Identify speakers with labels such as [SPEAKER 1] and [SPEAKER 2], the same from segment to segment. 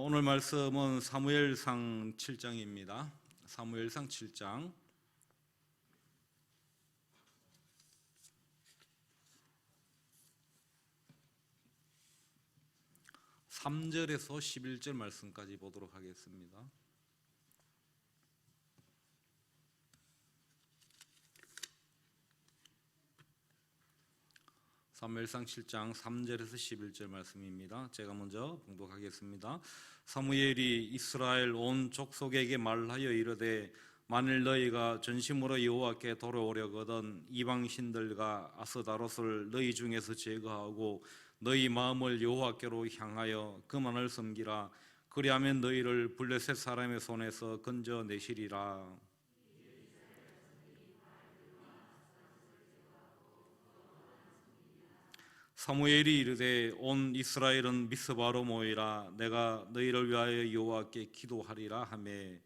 [SPEAKER 1] 오늘 말씀은 사무엘상 7장입니다. 사무엘상 7장 3절에서 11절 말씀까지 보도록 하겠습니다. 사무엘상 7장 3절에서 11절 말씀입니다. 제가 먼저 봉독하겠습니다. 사무엘이 이스라엘 온 족속에게 말하여 이르되 만일 너희가 전심으로 여호와께 돌아오려거든 이방 신들과 아스다롯을 너희 중에서 제거하고 너희 마음을 여호와께로 향하여 그만을 섬기라. 그리하면 너희를 블레셋 사람의 손에서 건져내시리라. 사무엘이 이르되 온 이스라엘은 미스바로 모이라. 내가 너희를 위하여 여호와께 기도하리라 하매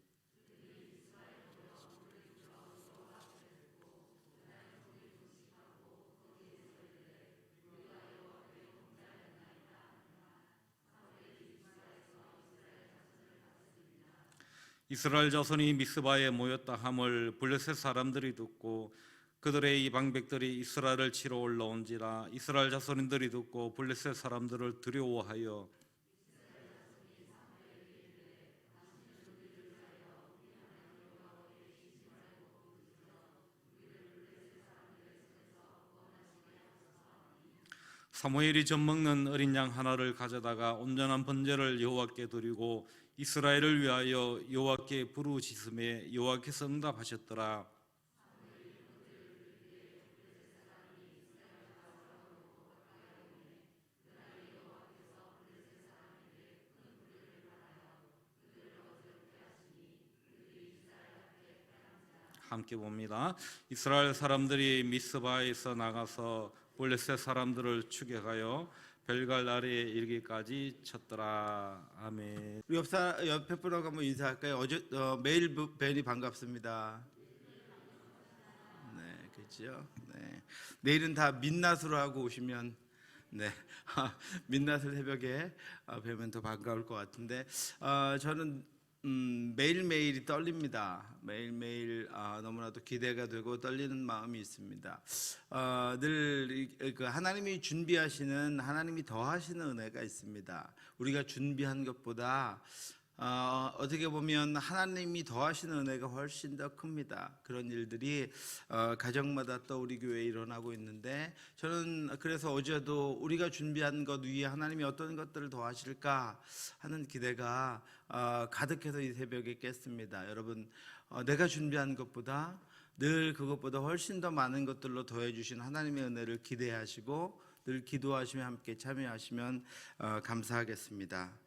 [SPEAKER 1] 이스라엘 자손이 미스바에 모였다 함을 블레셋 사람들이 듣고 그들의 이방백들이 이스라엘을 치러 올라온지라. 이스라엘 자손인들이 듣고 블레셋 사람들을 두려워하여 사무엘이 젖먹는 어린 양 하나를 가져다가 온전한 번제를 여호와께 드리고 이스라엘을 위하여 여호와께 부르짖음에 여호와께서 응답하셨더라. 함께 봅니다. 이스라엘 사람들이 미스바에서 나가서 블레셋 사람들을 추격하여 벨갈 아래에 이르기까지 쳤더라. 아멘.
[SPEAKER 2] 우리 옆에 분하고 한번 인사할까요? 매일 벨이 반갑습니다. 네, 그렇죠. 네, 내일은 다 민낯으로 하고 오시면 민낯을 새벽에 뵈면 더 반가울 것 같은데 저는 매일매일이 떨립니다. 매일매일 너무나도 기대가 되고 떨리는 마음이 있습니다. 늘 하나님이 준비하시는, 하나님이 더하시는 은혜가 있습니다. 우리가 준비한 것보다 어떻게 보면 하나님이 더하시는 은혜가 훨씬 더 큽니다. 그런 일들이 가정마다 또 우리 교회에 일어나고 있는데 저는 그래서 어제도 우리가 준비한 것 위에 하나님이 어떤 것들을 더하실까 하는 기대가 가득해서 이 새벽에 깼습니다. 여러분, 내가 준비한 것보다 늘 그것보다 훨씬 더 많은 것들로 더해 주신 하나님의 은혜를 기대하시고 늘 기도하시며 함께 참여하시면 감사하겠습니다.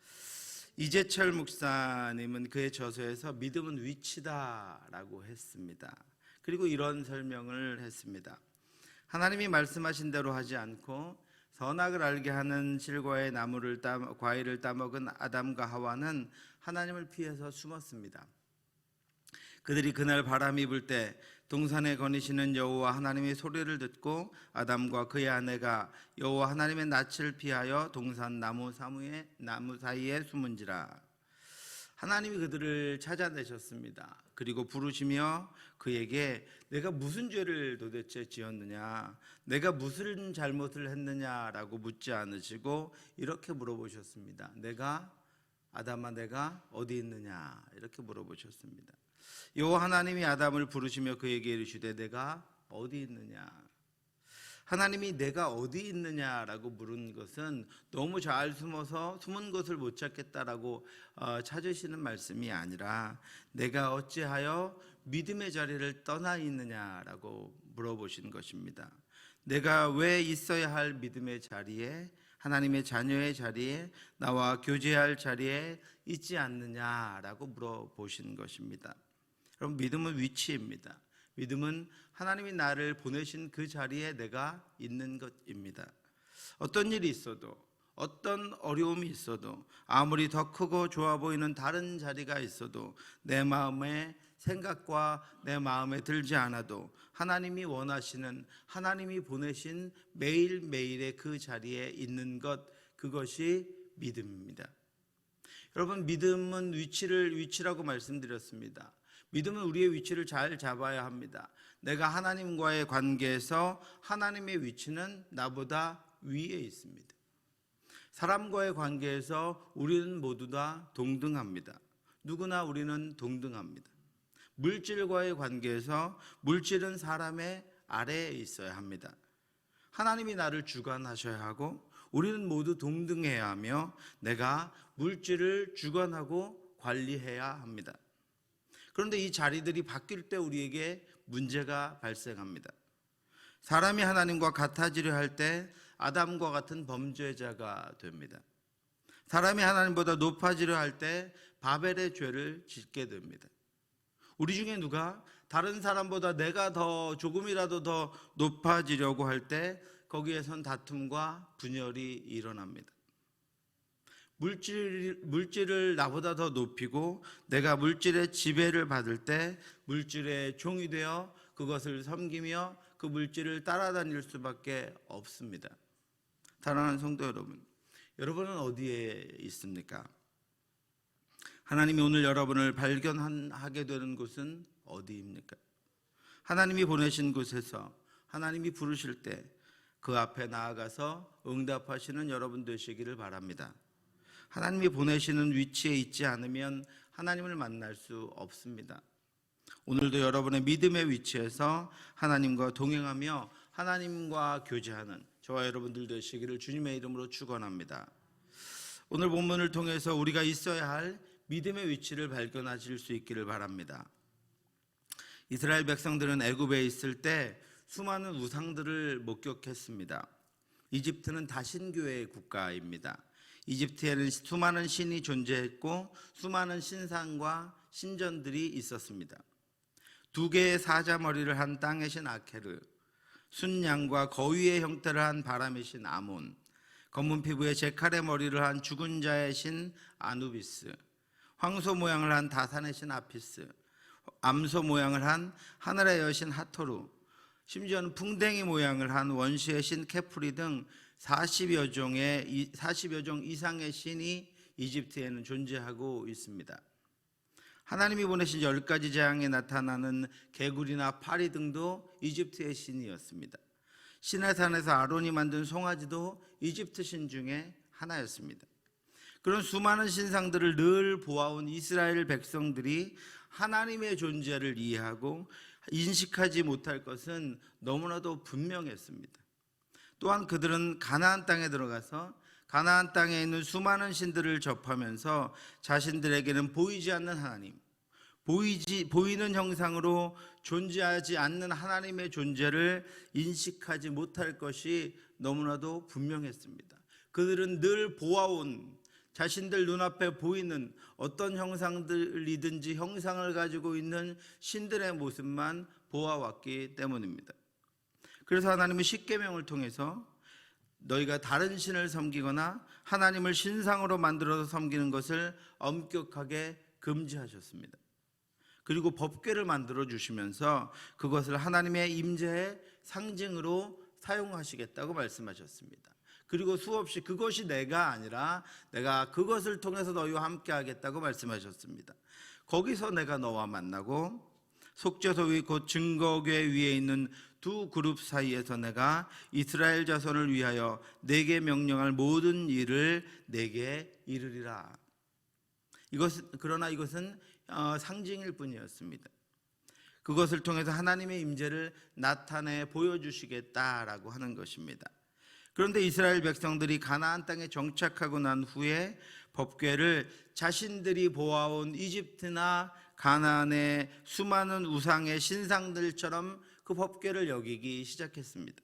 [SPEAKER 2] 이재철 목사님은 그의 저서에서 믿음은 위치다라고 했습니다. 그리고 이런 설명을 했습니다. 하나님이 말씀하신 대로 하지 않고 선악을 알게 하는 실과의 과일을 따먹은 아담과 하와는 하나님을 피해서 숨었습니다. 그들이 그날 바람이 불 때 동산에 거니시는 여호와 하나님의 소리를 듣고 아담과 그의 아내가 여호와 하나님의 낯을 피하여 동산 나무 사이에 숨은지라. 하나님이 그들을 찾아내셨습니다. 그리고 부르시며 그에게 내가 무슨 죄를 도대체 지었느냐, 내가 무슨 잘못을 했느냐라고 묻지 않으시고 이렇게 물어보셨습니다. 아담아 내가 어디 있느냐, 이렇게 물어보셨습니다. 여호와 하나님이 아담을 부르시며 그에게 이르시되 내가 어디 있느냐. 하나님이 내가 어디 있느냐라고 물은 것은 너무 잘 숨어서 숨은 것을 못 찾겠다라고 찾으시는 말씀이 아니라 내가 어찌하여 믿음의 자리를 떠나 있느냐라고 물어보신 것입니다. 내가 왜 있어야 할 믿음의 자리에, 하나님의 자녀의 자리에, 나와 교제할 자리에 있지 않느냐라고 물어보신 것입니다. 여러분, 믿음은 위치입니다. 믿음은 하나님이 나를 보내신 그 자리에 내가 있는 것입니다. 어떤 일이 있어도, 어떤 어려움이 있어도, 아무리 더 크고 좋아 보이는 다른 자리가 있어도 내 마음의 생각과 내 마음에 들지 않아도 하나님이 원하시는, 하나님이 보내신 매일매일의 그 자리에 있는 것, 그것이 믿음입니다. 여러분, 믿음은 위치라고 말씀드렸습니다. 믿음은 우리의 위치를 잘 잡아야 합니다. 내가 하나님과의 관계에서 하나님의 위치는 나보다 위에 있습니다. 사람과의 관계에서 우리는 모두 다 동등합니다. 누구나 우리는 동등합니다. 물질과의 관계에서 물질은 사람의 아래에 있어야 합니다. 하나님이 나를 주관하셔야 하고 우리는 모두 동등해야 하며 내가 물질을 주관하고 관리해야 합니다. 그런데 이 자리들이 바뀔 때 우리에게 문제가 발생합니다. 사람이 하나님과 같아지려 할 때 아담과 같은 범죄자가 됩니다. 사람이 하나님보다 높아지려 할 때 바벨의 죄를 짓게 됩니다. 우리 중에 누가 다른 사람보다 내가 더 조금이라도 더 높아지려고 할 때 거기에선 다툼과 분열이 일어납니다. 물질을 나보다 더 높이고 내가 물질의 지배를 받을 때 물질의 종이 되어 그것을 섬기며 그 물질을 따라다닐 수밖에 없습니다. 사랑하는 성도 여러분, 여러분은 어디에 있습니까? 하나님이 오늘 여러분을 발견하게 되는 곳은 어디입니까? 하나님이 보내신 곳에서 하나님이 부르실 때 그 앞에 나아가서 응답하시는 여러분 되시기를 바랍니다. 하나님이 보내시는 위치에 있지 않으면 하나님을 만날 수 없습니다. 오늘도 여러분의 믿음의 위치에서 하나님과 동행하며 하나님과 교제하는 저와 여러분들 되시기를 주님의 이름으로 축원합니다. 오늘 본문을 통해서 우리가 있어야 할 믿음의 위치를 발견하실 수 있기를 바랍니다. 이스라엘 백성들은 애굽에 있을 때 수많은 우상들을 목격했습니다. 이집트는 다신교의 국가입니다. 이집트에는 수많은 신이 존재했고 수많은 신상과 신전들이 있었습니다. 2개의 사자머리를 한 땅의 신 아케르, 순양과 거위의 형태를 한 바람의 신 아몬, 검은 피부에 제칼의 머리를 한 죽은 자의 신 아누비스, 황소 모양을 한 다산의 신 아피스, 암소 모양을 한 하늘의 여신 하토루, 심지어는 풍뎅이 모양을 한 원시의 신 케프리 등 40여 종 이상의 신이 이집트에는 존재하고 있습니다. 하나님이 보내신 10가지 재앙에 나타나는 개구리나 파리 등도 이집트의 신이었습니다. 시내산에서 아론이 만든 송아지도 이집트 신 중에 하나였습니다. 그런 수많은 신상들을 늘 보아온 이스라엘 백성들이 하나님의 존재를 이해하고 인식하지 못할 것은 너무나도 분명했습니다. 또한 그들은 가나안 땅에 들어가서 가나안 땅에 있는 수많은 신들을 접하면서 자신들에게는 보이지 않는 하나님, 보이는 형상으로 존재하지 않는 하나님의 존재를 인식하지 못할 것이 너무나도 분명했습니다. 그들은 늘 보아온 자신들 눈앞에 보이는 어떤 형상들이든지 형상을 가지고 있는 신들의 모습만 보아왔기 때문입니다. 그래서 하나님은 십계명을 통해서 너희가 다른 신을 섬기거나 하나님을 신상으로 만들어서 섬기는 것을 엄격하게 금지하셨습니다. 그리고 법궤를 만들어 주시면서 그것을 하나님의 임재의 상징으로 사용하시겠다고 말씀하셨습니다. 그리고 수없이 그것이 내가 아니라 내가 그것을 통해서 너희와 함께 하겠다고 말씀하셨습니다. 거기서 내가 너와 만나고 속죄소 위 곧 증거궤 위에 있는 두 그룹 사이에서 내가 이스라엘 자손을 위하여 내게 명령할 모든 일을 내게 이르리라. 그러나 이것은 상징일 뿐이었습니다. 그것을 통해서 하나님의 임재를 나타내 보여주시겠다라고 하는 것입니다. 그런데 이스라엘 백성들이 가나안 땅에 정착하고 난 후에 법궤를 자신들이 보아온 이집트나 가나안의 수많은 우상의 신상들처럼 그 법궤를 여기기 시작했습니다.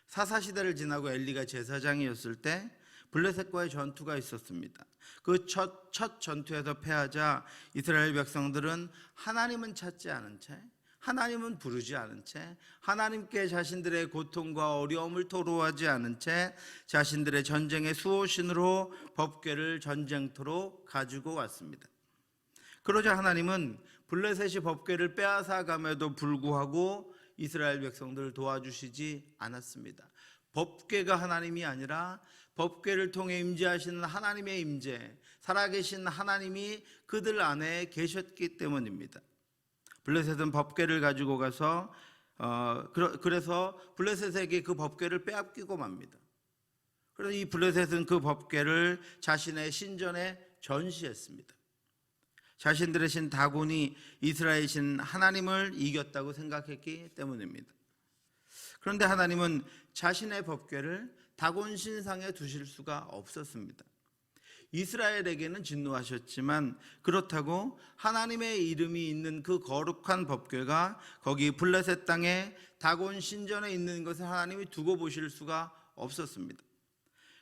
[SPEAKER 2] 사사시대를 지나고 엘리가 제사장이었을 때 블레셋과의 전투가 있었습니다. 그 첫 전투에서 패하자 이스라엘 백성들은 하나님은 찾지 않은 채, 하나님은 부르지 않은 채, 하나님께 자신들의 고통과 어려움을 토로하지 않은 채 자신들의 전쟁의 수호신으로 법궤를 전쟁터로 가지고 왔습니다. 그러자 하나님은 블레셋이 법궤를 빼앗아감에도 불구하고 이스라엘 백성들을 도와주시지 않았습니다. 법궤가 하나님이 아니라 법궤를 통해 임재하시는 하나님의 임재, 살아계신 하나님이 그들 안에 계셨기 때문입니다. 블레셋은 법궤를 가지고 가서 그래서 블레셋에게 그 법궤를 빼앗기고 맙니다. 그래서 이 블레셋은 그 법궤를 자신의 신전에 전시했습니다. 자신들의 신 다곤이 이스라엘 신 하나님을 이겼다고 생각했기 때문입니다. 그런데 하나님은 자신의 법궤를 다곤 신상에 두실 수가 없었습니다. 이스라엘에게는 진노하셨지만 그렇다고 하나님의 이름이 있는 그 거룩한 법궤가 거기 블레셋 땅에 다곤 신전에 있는 것을 하나님이 두고 보실 수가 없었습니다.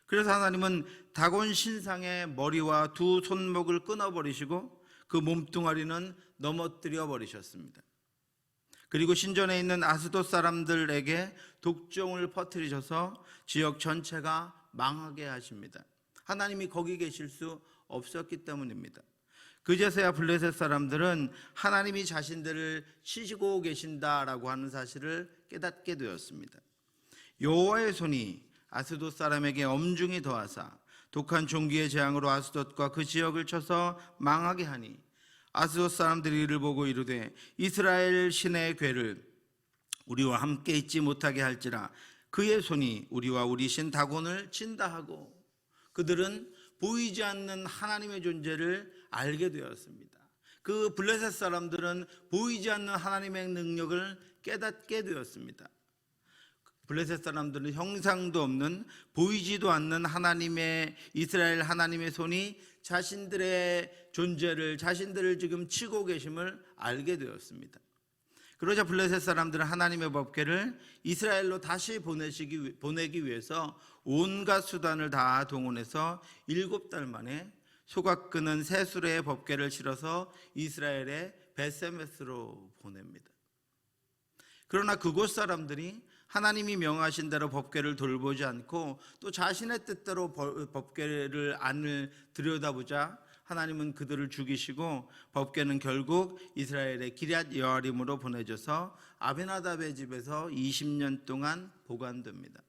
[SPEAKER 2] 그래서 하나님은 다곤 신상의 머리와 두 손목을 끊어버리시고 그 몸뚱아리는 넘어뜨려 버리셨습니다. 그리고 신전에 있는 아스돗 사람들에게 독종을 퍼뜨리셔서 지역 전체가 망하게 하십니다. 하나님이 거기 계실 수 없었기 때문입니다. 그제서야 블레셋 사람들은 하나님이 자신들을 치시고 계신다라고 하는 사실을 깨닫게 되었습니다. 여호와의 손이 아스돗 사람에게 엄중히 더하사 독한 종기의 재앙으로 아스돗과 그 지역을 쳐서 망하게 하니 아스돗 사람들이 이를 보고 이르되 이스라엘 신의 궤를 우리와 함께 있지 못하게 할지라 그의 손이 우리와 우리 신 다곤을 친다 하고 그들은 보이지 않는 하나님의 존재를 알게 되었습니다. 그 블레셋 사람들은 보이지 않는 하나님의 능력을 깨닫게 되었습니다. 블레셋 사람들은 형상도 없는 보이지도 않는 하나님의 이스라엘 하나님의 손이 자신들의 존재를 자신들을 지금 치고 계심을 알게 되었습니다. 그러자 블레셋 사람들은 하나님의 법궤를 이스라엘로 다시 보내기 위해서 온갖 수단을 다 동원해서 7달 만에 소각 끄는 새 수레의 법궤를 실어서 이스라엘의 베세메스로 보냅니다. 그러나 그곳 사람들이 하나님이 명하신 대로 법궤를 돌보지 않고 또 자신의 뜻대로 법궤를 안을 들여다보자 하나님은 그들을 죽이시고 법궤는 결국 이스라엘의 기럇 여아림으로 보내져서 아벤하답의 집에서 20년 동안 보관됩니다.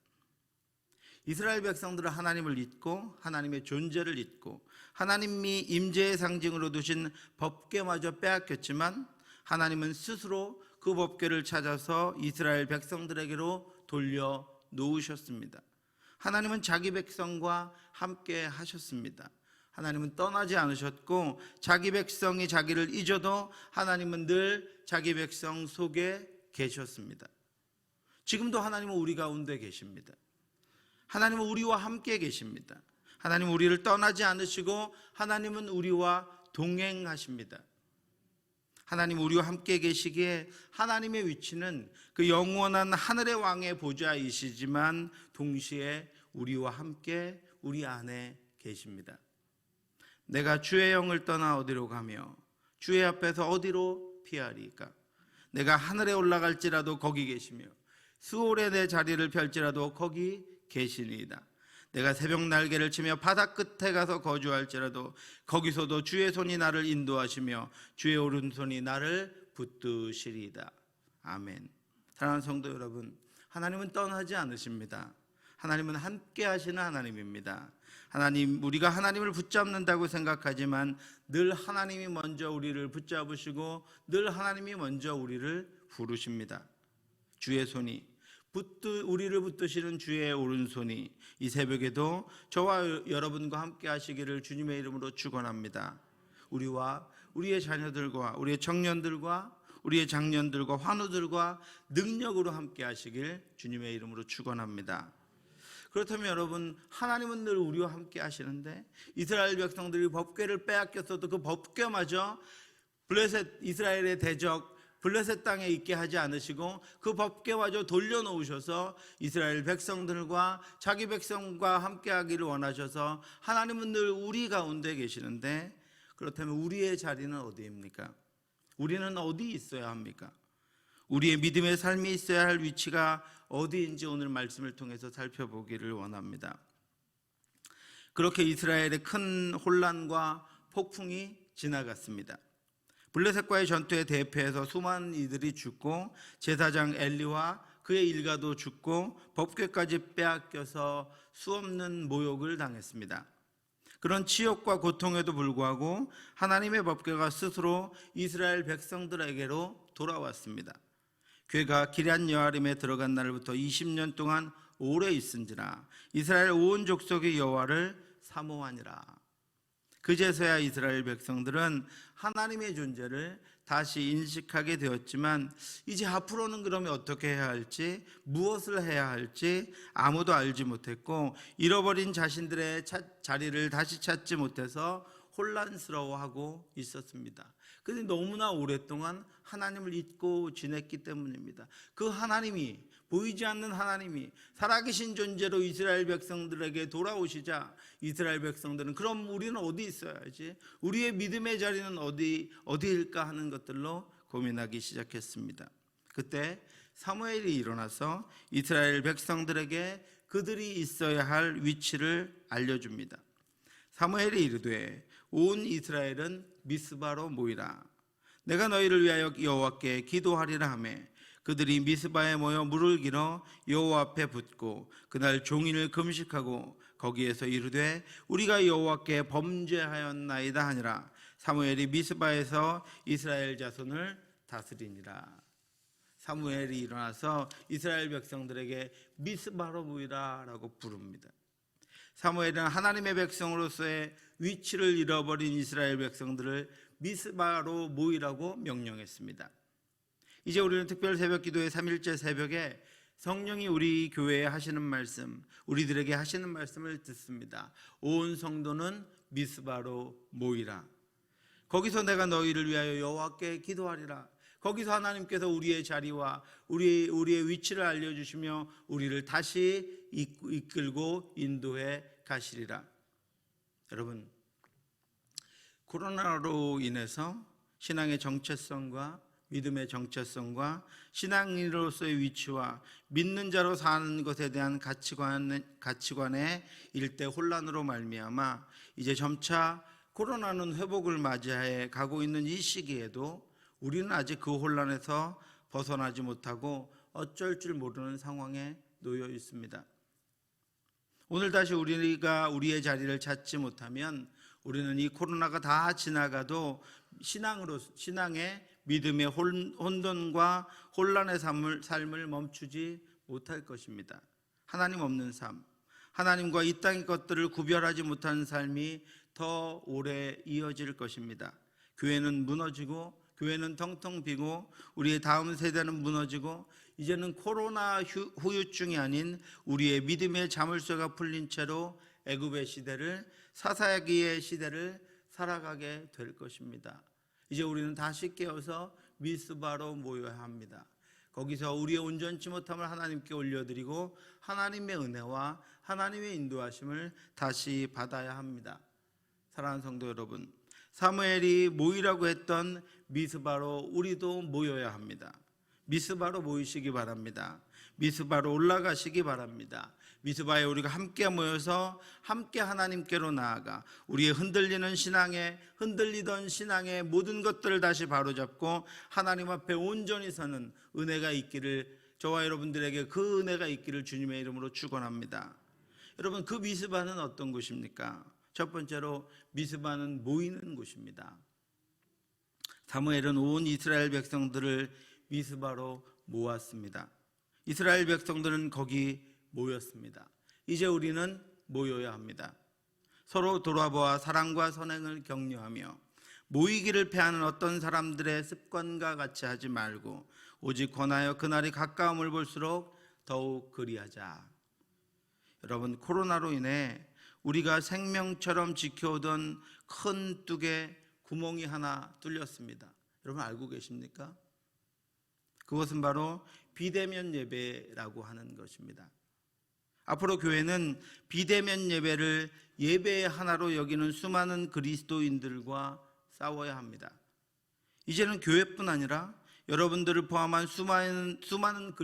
[SPEAKER 2] 이스라엘 백성들은 하나님을 잊고 하나님의 존재를 잊고 하나님이 임재의 상징으로 두신 법궤마저 빼앗겼지만 하나님은 스스로 그 법궤를 찾아서 이스라엘 백성들에게로 돌려 놓으셨습니다. 하나님은 자기 백성과 함께 하셨습니다. 하나님은 떠나지 않으셨고 자기 백성이 자기를 잊어도 하나님은 늘 자기 백성 속에 계셨습니다. 지금도 하나님은 우리 가운데 계십니다. 하나님은 우리와 함께 계십니다. 하나님은 우리를 떠나지 않으시고 하나님은 우리와 동행하십니다. 하나님 우리와 함께 계시기에 하나님의 위치는 그 영원한 하늘의 왕의 보좌이시지만 동시에 우리와 함께 우리 안에 계십니다. 내가 주의 영을 떠나 어디로 가며 주의 앞에서 어디로 피하리까? 내가 하늘에 올라갈지라도 거기 계시며 수월에 내 자리를 펼지라도 거기 계시니이다. 내가 새벽 날개를 치며 바다 끝에 가서 거주할지라도 거기서도 주의 손이 나를 인도하시며 주의 오른손이 나를 붙드시리이다. 아멘. 사랑하는 성도 여러분, 하나님은 떠나지 않으십니다. 하나님은 함께 하시는 하나님입니다. 우리가 하나님을 붙잡는다고 생각하지만 늘 하나님이 먼저 우리를 붙잡으시고 늘 하나님이 먼저 우리를 부르십니다. 주의 손이 우리를 붙드시는 주의 오른손이 이 새벽에도 저와 여러분과 함께 하시기를 주님의 이름으로 축원합니다. 우리와 우리의 자녀들과 우리의 청년들과 우리의 장년들과 환우들과 능력으로 함께 하시길 주님의 이름으로 축원합니다. 그렇다면 여러분, 하나님은 늘 우리와 함께 하시는데 이스라엘 백성들이 법궤를 빼앗겼어도 그 법궤마저 이스라엘의 대적 블레셋 땅에 있게 하지 않으시고 그 법궤마저 돌려놓으셔서 이스라엘 백성들과 자기 백성과 함께 하기를 원하셔서 하나님은 늘 우리 가운데 계시는데 그렇다면 우리의 자리는 어디입니까? 우리는 어디 있어야 합니까? 우리의 믿음의 삶이 있어야 할 위치가 어디인지 오늘 말씀을 통해서 살펴보기를 원합니다. 그렇게 이스라엘의 큰 혼란과 폭풍이 지나갔습니다. 블레셋과의 전투에 대패해서 수많은 이들이 죽고 제사장 엘리와 그의 일가도 죽고 법궤까지 빼앗겨서 수없는 모욕을 당했습니다. 그런 치욕과 고통에도 불구하고 하나님의 법궤가 스스로 이스라엘 백성들에게로 돌아왔습니다. 궤가 기럇 여아림에 들어간 날부터 20년 동안 오래 있은지라 이스라엘 온 족속의 여호와를 사모하니라. 그제서야 이스라엘 백성들은 하나님의 존재를 다시 인식하게 되었지만 이제 앞으로는 그러면 어떻게 해야 할지, 무엇을 해야 할지 아무도 알지 못했고 잃어버린 자신들의 자리를 다시 찾지 못해서 혼란스러워하고 있었습니다. 그런데 너무나 오랫동안 하나님을 잊고 지냈기 때문입니다. 그 하나님이, 보이지 않는 하나님이 살아계신 존재로 이스라엘 백성들에게 돌아오시자 이스라엘 백성들은 그럼 우리는 어디 있어야지? 우리의 믿음의 자리는 어디일까 하는 것들로 고민하기 시작했습니다. 그때 사무엘이 일어나서 이스라엘 백성들에게 그들이 있어야 할 위치를 알려줍니다. 사무엘이 이르되 온 이스라엘은 미스바로 모이라. 내가 너희를 위하여 여호와께 기도하리라 하며 그들이 미스바에 모여 물을 길어 여호와 앞에 붓고 그날 종일 금식하고 거기에서 이르되 우리가 여호와께 범죄하였나이다 하니라. 사무엘이 미스바에서 이스라엘 자손을 다스리니라. 사무엘이 일어나서 이스라엘 백성들에게 미스바로 모이라라고 부릅니다. 사무엘은 하나님의 백성으로서의 위치를 잃어버린 이스라엘 백성들을 미스바로 모이라고 명령했습니다. 이제 우리는 특별 새벽 기도의 3일째 새벽에 성령이 우리 교회에 하시는 말씀, 우리들에게 하시는 말씀을 듣습니다. 온 성도는 미스바로 모이라. 거기서 내가 너희를 위하여 여호와께 기도하리라. 거기서 하나님께서 우리의 자리와 우리의 위치를 알려주시며 우리를 다시 이끌고 인도해 가시리라. 여러분, 코로나로 인해서 신앙의 정체성과 믿음의 정체성과 신앙인으로서의 위치와 믿는 자로 사는 것에 대한 가치관의 일대 혼란으로 말미암아 이제 점차 코로나는 회복을 맞이해 가고 있는 이 시기에도 우리는 아직 그 혼란에서 벗어나지 못하고 어쩔 줄 모르는 상황에 놓여 있습니다. 오늘 다시 우리가 우리의 자리를 찾지 못하면 우리는 이 코로나가 다 지나가도 신앙의 믿음의 혼돈과 혼란의 삶을 멈추지 못할 것입니다. 하나님 없는 삶, 하나님과 이 땅의 것들을 구별하지 못하는 삶이 더 오래 이어질 것입니다. 교회는 무너지고 교회는 텅텅 비고 우리의 다음 세대는 무너지고 이제는 코로나 후유증이 아닌 우리의 믿음의 자물쇠가 풀린 채로 애굽의 시대를, 사사기의 시대를 살아가게 될 것입니다. 이제 우리는 다시 깨어서 미스바로 모여야 합니다. 거기서 우리의 온전치 못함을 하나님께 올려드리고 하나님의 은혜와 하나님의 인도하심을 다시 받아야 합니다. 사랑하는 성도 여러분, 사무엘이 모이라고 했던 미스바로 우리도 모여야 합니다. 미스바로 모이시기 바랍니다. 미스바로 올라가시기 바랍니다. 미스바에 우리가 함께 모여서 함께 하나님께로 나아가 우리의 흔들리던 신앙의 모든 것들을 다시 바로잡고 하나님 앞에 온전히 서는 은혜가 있기를, 저와 여러분들에게 그 은혜가 있기를 주님의 이름으로 축원합니다. 여러분, 그 미스바는 어떤 곳입니까? 첫 번째로 미스바는 모이는 곳입니다. 사무엘은 온 이스라엘 백성들을 미스바로 모았습니다. 이스라엘 백성들은 거기 모였습니다. 이제 우리는 모여야 합니다. 서로 돌아보아 사랑과 선행을 격려하며 모이기를 패하는 어떤 사람들의 습관과 같이 하지 말고 오직 권하여 그날이 가까움을 볼수록 더욱 그리하자. 여러분, 코로나로 인해 우리가 생명처럼 지켜오던 큰 뚝에 구멍이 하나 뚫렸습니다. 여러분 알고 계십니까? 그것은 바로 비대면 예배라고 하는 것입니다. 앞으로 교회는 비대면 예배를 예배의 하나로 여기는 수많은 그리스도인들과 싸워야 합니다. 이제는 교회뿐 아니라 여러분들을 포함한 수많은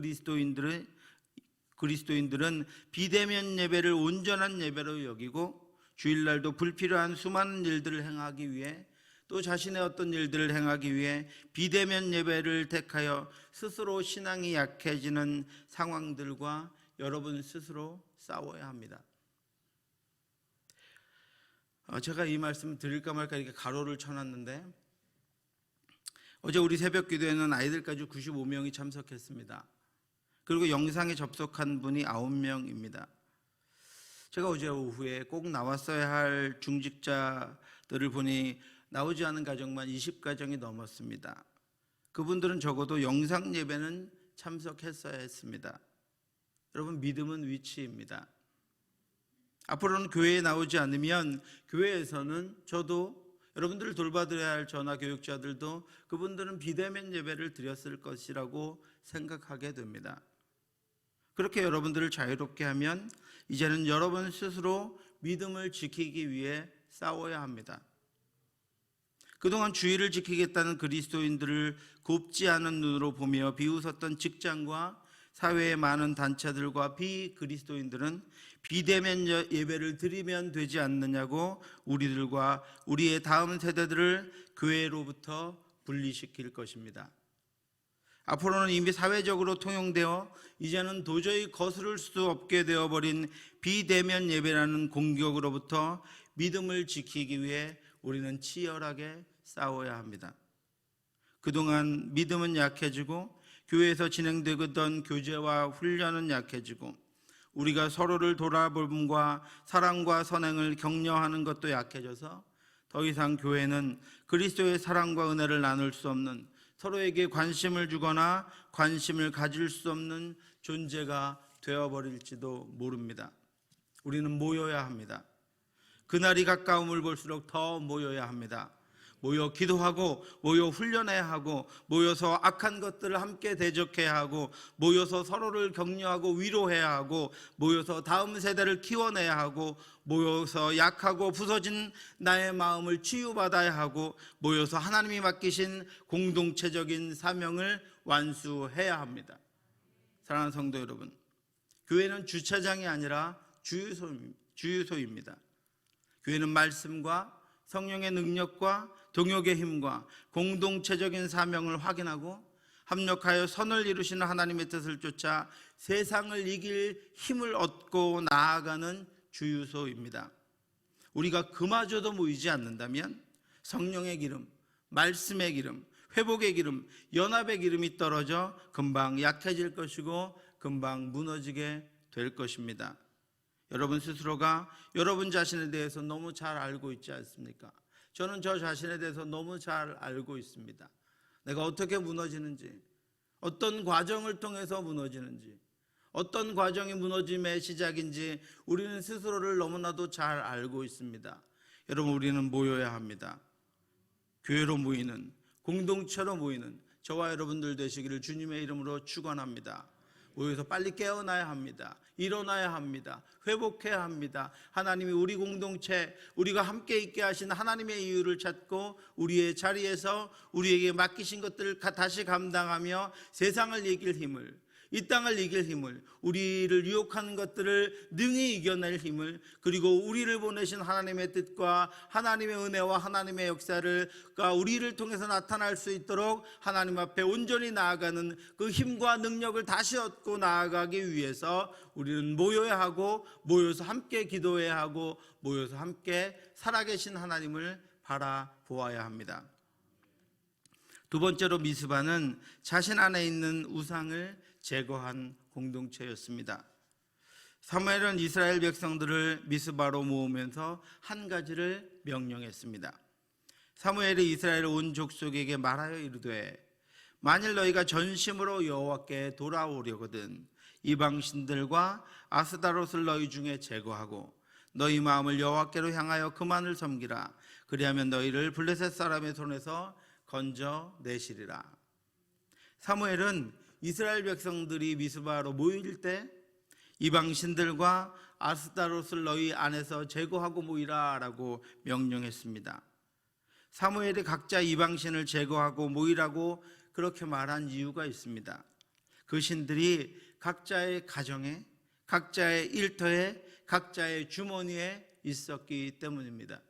[SPEAKER 2] 그리스도인들은 비대면 예배를 온전한 예배로 여기고 주일날도 불필요한 수많은 일들을 행하기 위해 또 자신의 어떤 일들을 행하기 위해 비대면 예배를 택하여 스스로 신앙이 약해지는 상황들과 여러분 스스로 싸워야 합니다. 제가 이 말씀 드릴까 말까 이렇게 가로를 쳐놨는데, 어제 우리 새벽 기도에는 아이들까지 95명이 참석했습니다. 그리고 영상에 접속한 분이 9명입니다. 제가 어제 오후에 꼭 나왔어야 할 중직자들을 보니 나오지 않은 가정만 20가정이 넘었습니다. 그분들은 적어도 영상 예배는 참석했어야 했습니다. 여러분, 믿음은 위치입니다. 앞으로는 교회에 나오지 않으면 교회에서는 저도 여러분들을 돌봐드려야 할 저나 교육자들도 그분들은 비대면 예배를 드렸을 것이라고 생각하게 됩니다. 그렇게 여러분들을 자유롭게 하면 이제는 여러분 스스로 믿음을 지키기 위해 싸워야 합니다. 그동안 주의를 지키겠다는 그리스도인들을 곱지 않은 눈으로 보며 비웃었던 직장과 사회의 많은 단체들과 비그리스도인들은 비대면 예배를 드리면 되지 않느냐고 우리들과 우리의 다음 세대들을 교회로부터 분리시킬 것입니다. 앞으로는 이미 사회적으로 통용되어 이제는 도저히 거스를 수 없게 되어버린 비대면 예배라는 공격으로부터 믿음을 지키기 위해 우리는 치열하게 싸워야 합니다. 그동안 믿음은 약해지고 교회에서 진행되던 교제와 훈련은 약해지고 우리가 서로를 돌아봄과 사랑과 선행을 격려하는 것도 약해져서 더 이상 교회는 그리스도의 사랑과 은혜를 나눌 수 없는, 서로에게 관심을 주거나 관심을 가질 수 없는 존재가 되어버릴지도 모릅니다. 우리는 모여야 합니다. 그날이 가까움을 볼수록 더 모여야 합니다. 모여 기도하고, 모여 훈련해야 하고, 모여서 악한 것들을 함께 대적해야 하고, 모여서 서로를 격려하고 위로해야 하고, 모여서 다음 세대를 키워내야 하고, 모여서 약하고 부서진 나의 마음을 치유받아야 하고, 모여서 하나님이 맡기신 공동체적인 사명을 완수해야 합니다. 사랑하는 성도 여러분, 교회는 주차장이 아니라 주유소입니다. 교회는 말씀과 성령의 능력과 동역의 힘과 공동체적인 사명을 확인하고 합력하여 선을 이루시는 하나님의 뜻을 쫓아 세상을 이길 힘을 얻고 나아가는 주유소입니다. 우리가 그마저도 모이지 않는다면 성령의 기름, 말씀의 기름, 회복의 기름, 연합의 기름이 떨어져 금방 약해질 것이고 금방 무너지게 될 것입니다. 여러분 스스로가 여러분 자신에 대해서 너무 잘 알고 있지 않습니까? 저는 저 자신에 대해서 너무 잘 알고 있습니다. 내가 어떻게 무너지는지, 어떤 과정을 통해서 무너지는지, 어떤 과정이 무너짐의 시작인지 우리는 스스로를 너무나도 잘 알고 있습니다. 여러분, 우리는 모여야 합니다. 교회로 모이는, 공동체로 모이는 저와 여러분들 되시기를 주님의 이름으로 축원합니다. 모여서 빨리 깨어나야 합니다. 일어나야 합니다. 회복해야 합니다. 하나님이 우리 공동체, 우리가 함께 있게 하신 하나님의 이유를 찾고 우리의 자리에서 우리에게 맡기신 것들을 다시 감당하며 세상을 이길 힘을, 이 땅을 이길 힘을, 우리를 유혹하는 것들을 능히 이겨낼 힘을, 그리고 우리를 보내신 하나님의 뜻과 하나님의 은혜와 하나님의 역사를 우리를 통해서 나타날 수 있도록 하나님 앞에 온전히 나아가는 그 힘과 능력을 다시 얻고 나아가기 위해서 우리는 모여야 하고, 모여서 함께 기도해야 하고, 모여서 함께 살아계신 하나님을 바라보아야 합니다. 두 번째로 미스바는 자신 안에 있는 우상을 제거한 공동체였습니다. 사무엘은 이스라엘 백성들을 미스바로 모으면서 한 가지를 명령했습니다. 사무엘이 이스라엘 온 족속에게 말하여 이르되, 만일 너희가 전심으로 여호와께 돌아오려거든 이방신들과 아스다롯을 너희 중에 제거하고 너희 마음을 여호와께로 향하여 그만을 섬기라. 그리하면 너희를 블레셋 사람의 손에서 건져내시리라. 사무엘은 이스라엘 백성들이 미스바로 모일 때 이방신들과 아스다롯을 너희 안에서 제거하고 모이라 라고 명령했습니다. 사무엘이 각자 이방신을 제거하고 모이라고 그렇게 말한 이유가 있습니다. 그 신들이 각자의 가정에, 각자의 일터에, 각자의 주머니에 있었기 때문입니다.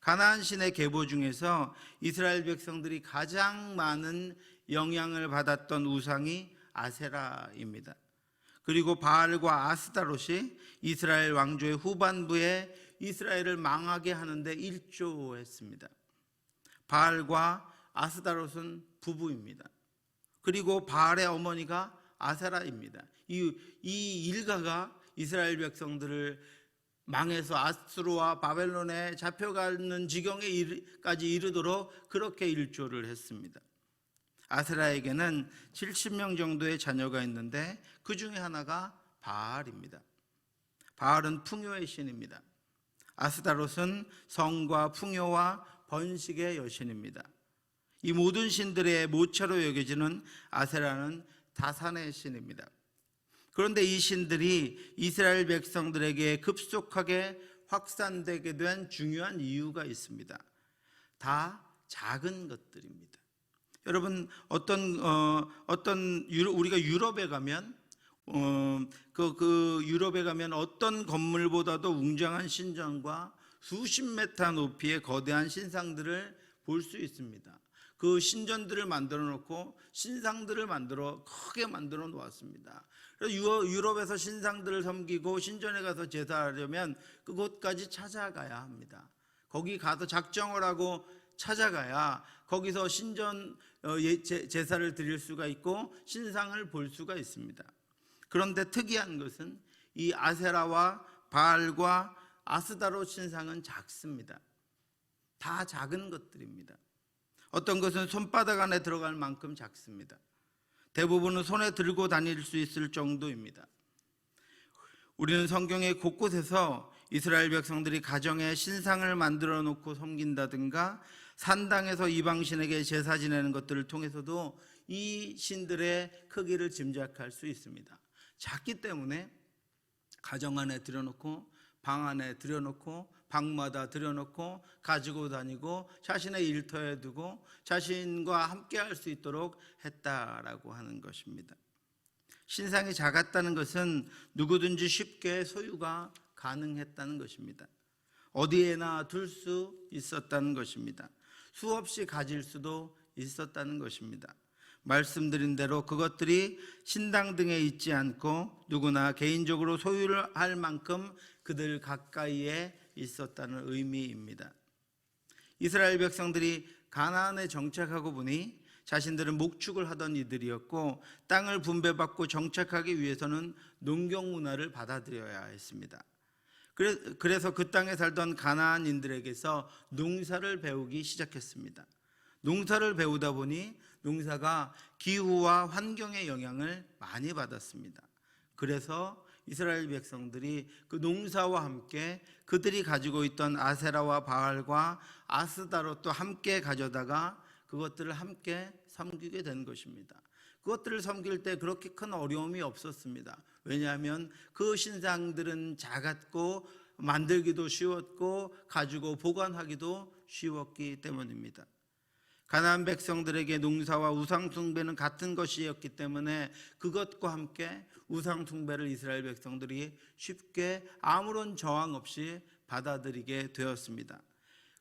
[SPEAKER 2] 가나안 신의 계보 중에서 이스라엘 백성들이 가장 많은 영향을 받았던 우상이 아세라입니다. 그리고 바알과 아스타롯이 이스라엘 왕조의 후반부에 이스라엘을 망하게 하는데 일조했습니다. 바알과 아스타롯은 부부입니다. 그리고 바알의 어머니가 아세라입니다. 이 일가가 이스라엘 백성들을 망해서 아수르와 바벨론에 잡혀가는 지경에까지 이르도록 그렇게 일조를 했습니다. 아세라에게는 70명 정도의 자녀가 있는데 그 중에 하나가 바알입니다. 바알은 풍요의 신입니다. 아스타롯은 성과 풍요와 번식의 여신입니다. 이 모든 신들의 모처로 여겨지는 아세라는 다산의 신입니다. 그런데 이 신들이 이스라엘 백성들에게 급속하게 확산되게 된 중요한 이유가 있습니다. 다 작은 것들입니다. 여러분 우리가 유럽에 가면 유럽에 가면 어떤 건물보다도 웅장한 신전과 수십 메타 높이의 거대한 신상들을 볼 수 있습니다. 그 신전들을 만들어 놓고 신상들을 크게 만들어 놓았습니다. 그래서 유럽에서 신상들을 섬기고 신전에 가서 제사하려면 그곳까지 찾아가야 합니다. 거기 가서 작정을 하고 찾아가야 거기서 신전 제사를 드릴 수가 있고 신상을 볼 수가 있습니다. 그런데 특이한 것은 이 아세라와 바알과 아스다롯 신상은 작습니다. 다 작은 것들입니다. 어떤 것은 손바닥 안에 들어갈 만큼 작습니다. 대부분은 손에 들고 다닐 수 있을 정도입니다. 우리는 성경의 곳곳에서 이스라엘 백성들이 가정에 신상을 만들어 놓고 섬긴다든가 산당에서 이방신에게 제사 지내는 것들을 통해서도 이 신들의 크기를 짐작할 수 있습니다. 작기 때문에 가정 안에 들여놓고 방 안에 들여놓고 방마다 들여놓고 가지고 다니고 자신의 일터에 두고 자신과 함께 할 수 있도록 했다라고 하는 것입니다. 신상이 작았다는 것은 누구든지 쉽게 소유가 가능했다는 것입니다. 어디에나 둘 수 있었다는 것입니다. 수없이 가질 수도 있었다는 것입니다. 말씀드린 대로 그것들이 신당 등에 있지 않고 누구나 개인적으로 소유를 할 만큼 그들 가까이에 있었다는 의미입니다. 이스라엘 백성들이 가나안에 정착하고 보니 자신들은 목축을 하던 이들이었고 땅을 분배받고 정착하기 위해서는 농경 문화를 받아들여야 했습니다. 그래서 그 땅에 살던 가나안인들에게서 농사를 배우기 시작했습니다. 농사를 배우다 보니 농사가 기후와 환경의 영향을 많이 받았습니다. 그래서 이스라엘 백성들이 그 농사와 함께 그들이 가지고 있던 아세라와 바알과 아스다롯도 함께 가져다가 그것들을 함께 섬기게 된 것입니다. 그것들을 섬길 때 그렇게 큰 어려움이 없었습니다. 왜냐하면 그 신상들은 작았고 만들기도 쉬웠고 가지고 보관하기도 쉬웠기 때문입니다. 가나안 백성들에게 농사와 우상 숭배는 같은 것이었기 때문에 그것과 함께 우상 숭배를 이스라엘 백성들이 쉽게 아무런 저항 없이 받아들이게 되었습니다.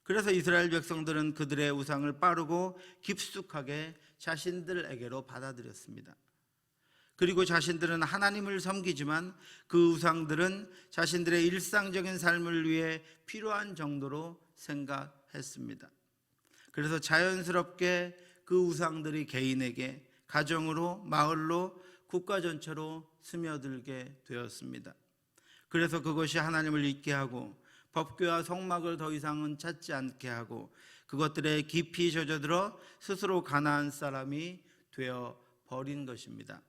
[SPEAKER 2] 그래서 이스라엘 백성들은 그들의 우상을 빠르고 깊숙하게 자신들에게로 받아들였습니다. 그리고 자신들은 하나님을 섬기지만 그 우상들은 자신들의 일상적인 삶을 위해 필요한 정도로 생각했습니다. 그래서 자연스럽게 그 우상들이 개인에게, 가정으로, 마을로, 국가 전체로 스며들게 되었습니다. 그래서 그것이 하나님을 잊게 하고 법궤와 성막을 더 이상은 찾지 않게 하고 그것들에 깊이 젖어들어 스스로 가나안 사람이 되어 버린 것입니다.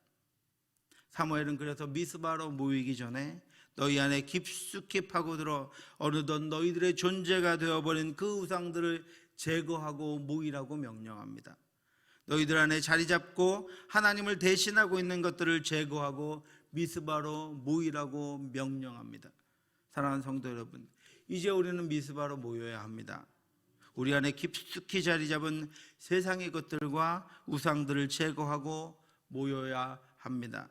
[SPEAKER 2] 사무엘은 그래서 미스바로 모이기 전에 너희 안에 깊숙이 파고들어 어느덧 너희들의 존재가 되어버린 그 우상들을 제거하고 모이라고 명령합니다. 너희들 안에 자리 잡고 하나님을 대신하고 있는 것들을 제거하고 미스바로 모이라고 명령합니다. 사랑하는 성도 여러분, 이제 우리는 미스바로 모여야 합니다. 우리 안에 깊숙이 자리 잡은 세상의 것들과 우상들을 제거하고 모여야 합니다.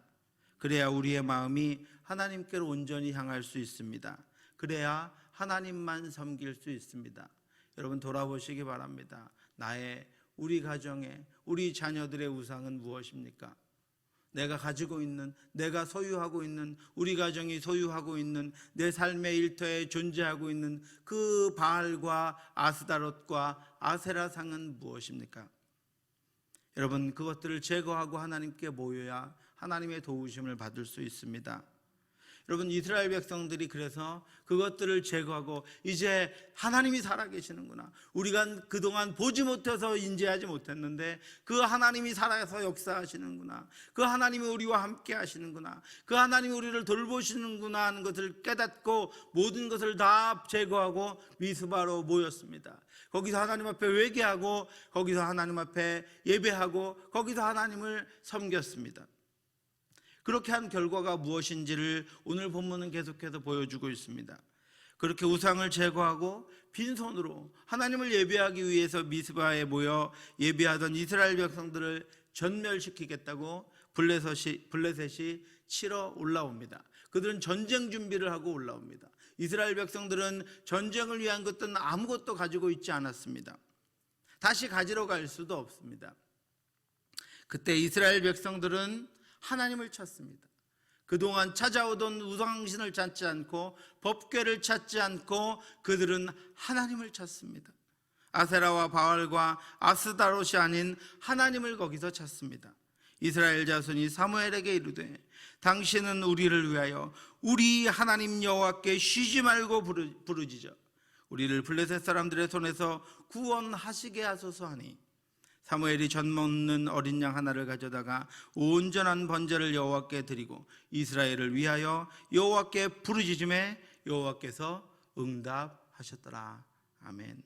[SPEAKER 2] 그래야 우리의 마음이 하나님께로 온전히 향할 수 있습니다. 그래야 하나님만 섬길 수 있습니다. 여러분 돌아보시기 바랍니다. 우리 가정의, 우리 자녀들의 우상은 무엇입니까? 내가 가지고 있는, 내가 소유하고 있는, 우리 가정이 소유하고 있는, 내 삶의 일터에 존재하고 있는 그 바알과 아스다롯과 아세라상은 무엇입니까? 여러분, 그것들을 제거하고 하나님께 모여야 하나님의 도우심을 받을 수 있습니다. 여러분, 이스라엘 백성들이 그래서 그것들을 제거하고 이제 하나님이 살아계시는구나, 우리가 그동안 보지 못해서 인지하지 못했는데 그 하나님이 살아서 역사하시는구나, 그 하나님이 우리와 함께 하시는구나, 그 하나님이 우리를 돌보시는구나 하는 것을 깨닫고 모든 것을 다 제거하고 미스바로 모였습니다. 거기서 하나님 앞에 회개하고, 거기서 하나님 앞에 예배하고, 거기서 하나님을 섬겼습니다. 그렇게 한 결과가 무엇인지를 오늘 본문은 계속해서 보여주고 있습니다. 그렇게 우상을 제거하고 빈손으로 하나님을 예배하기 위해서 미스바에 모여 예배하던 이스라엘 백성들을 전멸시키겠다고 블레셋이 치러 올라옵니다. 그들은 전쟁 준비를 하고 올라옵니다. 이스라엘 백성들은 전쟁을 위한 것들은 아무것도 가지고 있지 않았습니다. 다시 가지러 갈 수도 없습니다. 그때 이스라엘 백성들은 하나님을 찾습니다. 그동안 찾아오던 우상신을 찾지 않고 법궤를 찾지 않고 그들은 하나님을 찾습니다. 아세라와 바알과 아스다롯이 아닌 하나님을 거기서 찾습니다. 이스라엘 자손이 사무엘에게 이르되 당신은 우리를 위하여 우리 하나님 여호와께 쉬지 말고 부르짖어 우리를 블레셋 사람들의 손에서 구원하시게 하소서 하니, 사무엘이 젖 먹는 어린 양 하나를 가져다가 온전한 번제를 여호와께 드리고 이스라엘을 위하여 여호와께 부르짖음에 여호와께서 응답하셨더라. 아멘.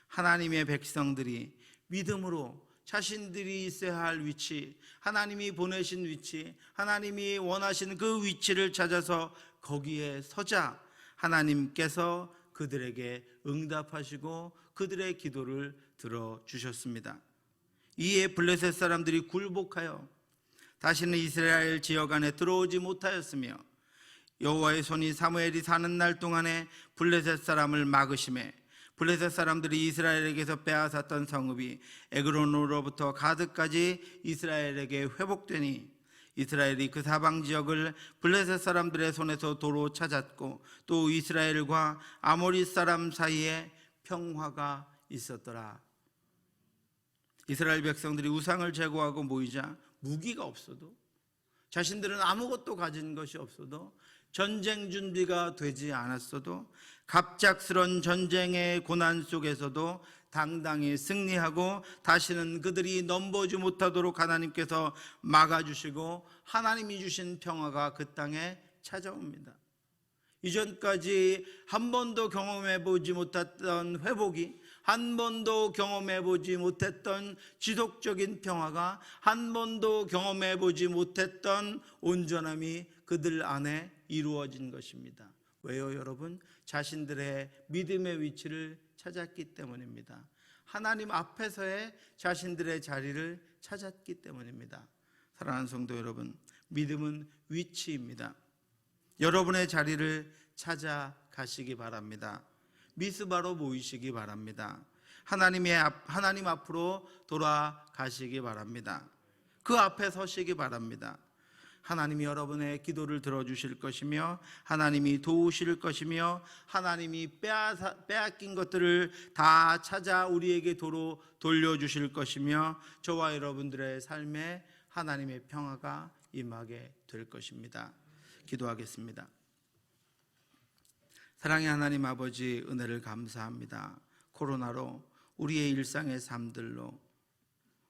[SPEAKER 2] 하나님의 백성들이 믿음으로 자신들이 있어야 할 위치, 하나님이 보내신 위치, 하나님이 원하신 그 위치를 찾아서 거기에 서자 하나님께서 그들에게 응답하시고 그들의 기도를 들어주셨습니다. 이에 블레셋 사람들이 굴복하여 다시는 이스라엘 지역 안에 들어오지 못하였으며 여호와의 손이 사무엘이 사는 날 동안에 블레셋 사람을 막으심에 블레셋 사람들이 이스라엘에게서 빼앗았던 성읍이 에그론으로부터 가드까지 이스라엘에게 회복되니 이스라엘이 그 사방 지역을 블레셋 사람들의 손에서 도로 찾았고 또 이스라엘과 아모리 사람 사이에 평화가 있었더라. 이스라엘 백성들이 우상을 제거하고 모이자 무기가 없어도, 자신들은 아무것도 가진 것이 없어도, 전쟁 준비가 되지 않았어도, 갑작스런 전쟁의 고난 속에서도 당당히 승리하고 다시는 그들이 넘보지 못하도록 하나님께서 막아주시고 하나님이 주신 평화가 그 땅에 찾아옵니다. 이전까지 한 번도 경험해보지 못했던 회복이, 한 번도 경험해보지 못했던 지속적인 평화가, 한 번도 경험해보지 못했던 온전함이 그들 안에 이루어진 것입니다. 왜요, 여러분? 자신들의 믿음의 위치를 찾았기 때문입니다. 하나님 앞에서의 자신들의 자리를 찾았기 때문입니다. 사랑하는 성도 여러분, 믿음은 위치입니다. 여러분의 자리를 찾아가시기 바랍니다. 미스바로 모이시기 바랍니다. 하나님 앞으로 돌아가시기 바랍니다. 그 앞에 서시기 바랍니다. 하나님이 여러분의 기도를 들어주실 것이며 하나님이 도우실 것이며 하나님이 빼앗긴 것들을 다 찾아 우리에게 도로 돌려주실 것이며 저와 여러분들의 삶에 하나님의 평화가 임하게 될 것입니다. 기도하겠습니다. 사랑의 하나님 아버지, 은혜를 감사합니다. 코로나로 우리의 일상의 삶들로,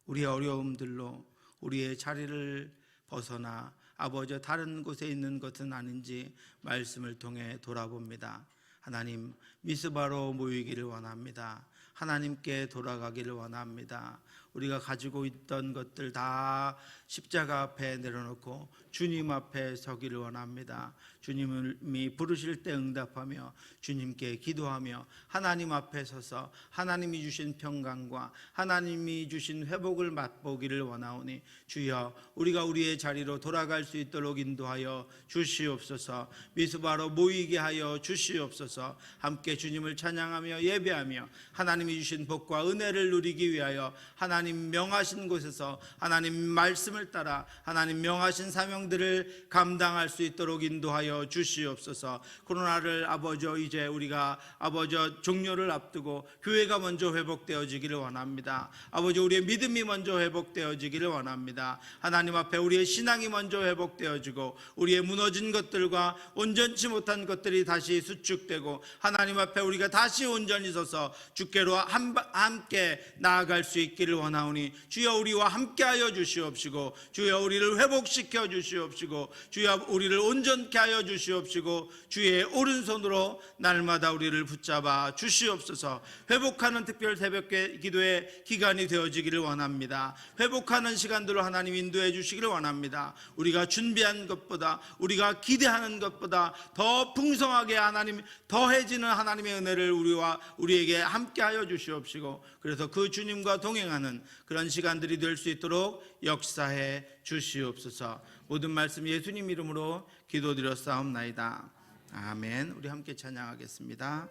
[SPEAKER 2] 우리의 어려움들로 우리의 자리를 벗어나 아버지 다른 곳에 있는 것은 아닌지 말씀을 통해 돌아봅니다. 하나님, 미스바로 모이기를 원합니다. 하나님께 돌아가기를 원합니다. 우리가 가지고 있던 것들 다 십자가 앞에 내려놓고 주님 앞에 서기를 원합니다. 주님이 부르실 때 응답하며 주님께 기도하며 하나님 앞에 서서 하나님이 주신 평강과 하나님이 주신 회복을 맛보기를 원하오니 주여 우리가 우리의 자리로 돌아갈 수 있도록 인도하여 주시옵소서. 미스바로 모이게 하여 주시옵소서. 함께 주님을 찬양하며 예배하며 하나님이 주신 복과 은혜를 누리기 위하여 하나님 명하신 곳에서 하나님 말씀을 따라 하나님 명하신 사명들을 감당할 수 있도록 인도하여 주시옵소서. 코로나를 아버지 이제 우리가 아버지 종료를 앞두고 교회가 먼저 회복되어지기를 원합니다. 아버지 우리의 믿음이 먼저 회복되어지기를 원합니다. 하나님 앞에 우리의 신앙이 먼저 회복되어지고 우리의 무너진 것들과 온전치 못한 것들이 다시 수축되고 하나님 앞에 우리가 다시 온전히 서서 주께로 함께 나아갈 수 있기를 원하오니 주여 우리와 함께하여 주시옵시고 주여 우리를 회복시켜 주시옵시고 주여 우리를 온전케 하여 주시옵시고 주의 오른손으로 날마다 우리를 붙잡아 주시옵소서. 회복하는 특별 새벽 기도의 기간이 되어지기를 원합니다. 회복하는 시간들로 하나님 인도해 주시기를 원합니다. 우리가 준비한 것보다 우리가 기대하는 것보다 더 풍성하게 하나님 더해지는 하나님의 은혜를 우리에게 함께하여 주시옵시고 그래서 그 주님과 동행하는 그런 시간들이 될 수 있도록 역사해 주시옵소서. 모든 말씀 예수님 이름으로 기도드렸사옵나이다. 아멘. 우리 함께 찬양하겠습니다.